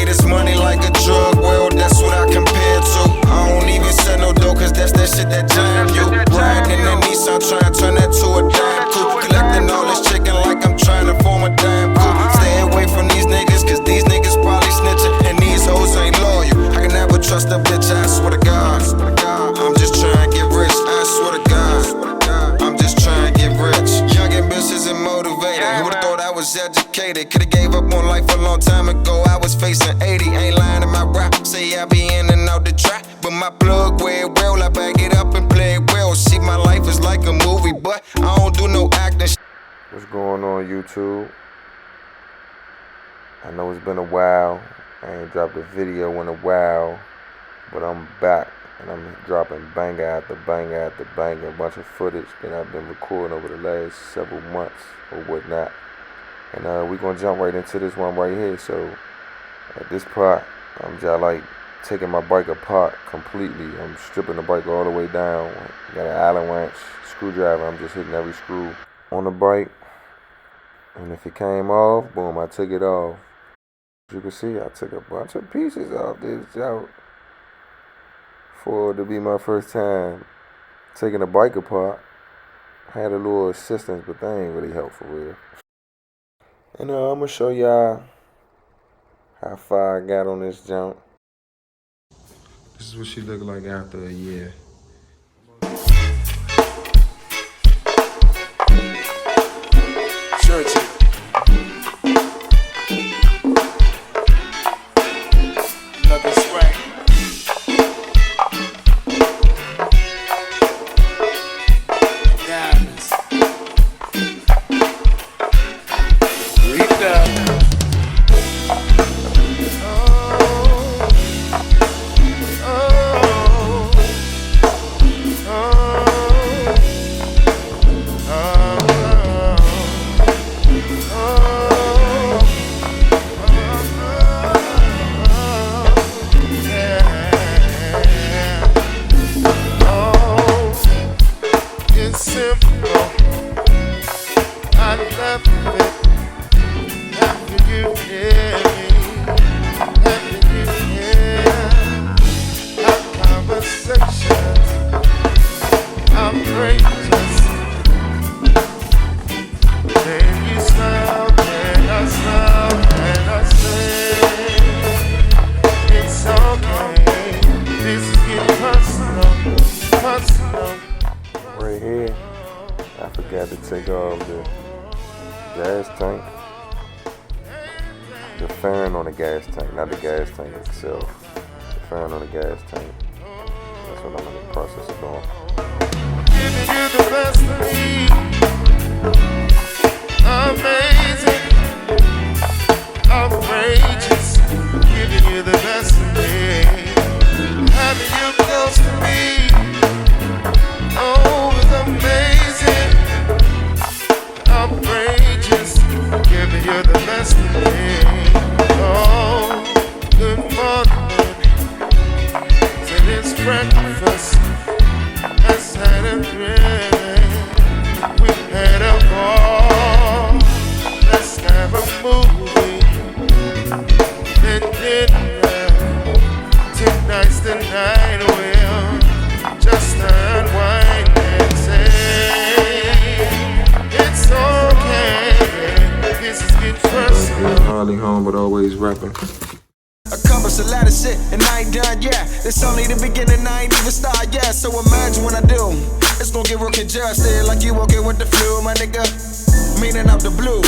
this money like a drug, well, that's what I compare to. I don't even sell no dough, cause that's that shit that jam you. Riding in that Nissan, trying to turn that to a dime coupe. Collecting all this chicken like I'm trying to form a dime coupe. Stay away from these niggas, cause these niggas probably snitching, and these hoes ain't loyal. I can never trust a bitch, I swear to God. I'm just trying to get rich, I swear to God. I'm just trying to get rich. Young, ambitious, and motivated. Who would've thought I was educated? Could've gave up on life a long time ago. I was facing 80, ain't lying in my rap. Say I be in and out the trap, but my plug wear it well. I back it up and play it well. See, my life is like a movie, but I don't do no acting. What's going on, YouTube? I know it's been a while. I ain't dropped a video in a while, but I'm back and I'm dropping banger after banger after banger, a bunch of footage that I've been recording over the last several months or whatnot. And we're gonna jump right into this one right here. So at this part, I'm just like taking my bike apart completely. I'm stripping the bike all the way down. Got an Allen wrench, screwdriver. I'm just hitting every screw on the bike. And if it came off, boom, I took it off. As you can see, I took a bunch of pieces off this joint for it to be my first time taking a bike apart. I had a little assistance, but they ain't really help for real. And I'm gonna show y'all how far I got on this jump. This is what she looked like after a year. Churchy. Looking swag. Diamonds. Read up. Right here, I forgot to take off the gas tank. The fairing on the gas tank, not the gas tank itself. The fairing on the gas tank. That's what I'm in the process of doing. Giving you the best of me. Amazing. Outrageous. Giving you the best of me. Having you close to me. Oh, it's amazing. Outrageous. Giving you the best of me. Oh, good morning. Say it's breakfast. Let's have a drink. We had a ball. Let's have a movie. Then dinner. Tonight's the night. We'll just unwind and say it's okay. This is good personal. Hardly home, but always rapping. Accomplished a lot of shit and I ain't done yet. It's only the beginning, I ain't even started yet. So imagine when I do, it's gonna get real congested, like you walking with the flu, my nigga. Meaning out the blue.